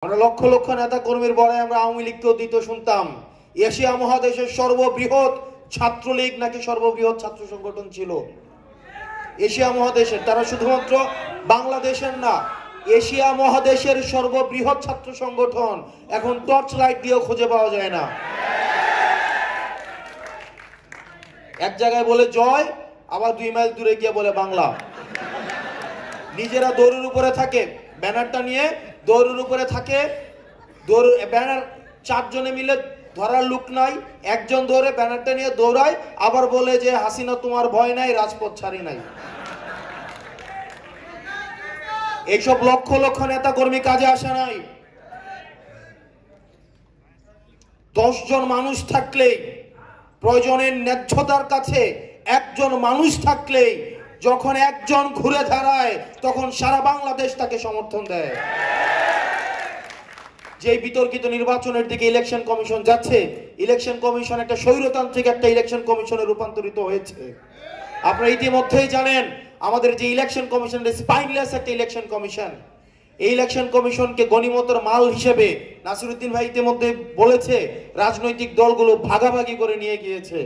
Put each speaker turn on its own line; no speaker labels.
আমরা লক্ষ লক্ষ নেতা কর্মীর বড় আমরা আওয়ামী লীগকেও দিতে শুনতাম এশিয়া মহাদেশের সর্ববৃহৎ ছাত্রলীগ নাকি সর্ববৃহৎ ছাত্র সংগঠন ছিল এশিয়া মহাদেশের। তারা শুধুমাত্র বাংলাদেশের না, এশিয়া মহাদেশের সর্ববৃহৎ ছাত্র সংগঠন। এখন টর্চ লাইট দিয়েও খুঁজে পাওয়া যায় না। এক জায়গায় বলে জয়, আবার 2 মাইল দূরে গিয়ে বলে বাংলা। নিজেরা দৌড়ের উপরে থাকে, ব্যানারটা নিয়ে দৌড়ের উপরে থাকে, ব্যানার 4 জনে মিলে ধরার লোক নাই, একজন দৌড়ে ব্যানারটা নিয়ে দৌড়ায়, আবার বলে যে হাসিনা তোমার ভয় নাই, রাজপথ ছাড়ি নাই। এইসব লক্ষ লক্ষ নেতা কর্মী কাজে আসে নাই। 10 জন মানুষ থাকলেই, প্রয়োজনের ন্যায্যতার কাছে একজন মানুষ থাকলেই, যখন একজন ঘুরে দাঁড়ায় তখন সারা বাংলাদেশ তাকে সমর্থন দেয়। যে বিতর্কিত নির্বাচনের দিকে ইলেকশন কমিশন যাচ্ছে, ইলেকশন কমিশন একটা স্বৈরতান্ত্রিক একটা ইলেকশন কমিশনে রূপান্তরিত হয়েছে। আপনারা ইতিমধ্যেই জানেন আমাদের যে ইলেকশন কমিশন স্পাইনলেস একটা ইলেকশন কমিশন। এই ইলেকশন কমিশনকে গণিমতের মাল হিসেবে নাসিরউদ্দিন ভাই ইতিমধ্যে বলেছে রাজনৈতিক দলগুলো ভাগাভাগি করে নিয়ে গিয়েছে।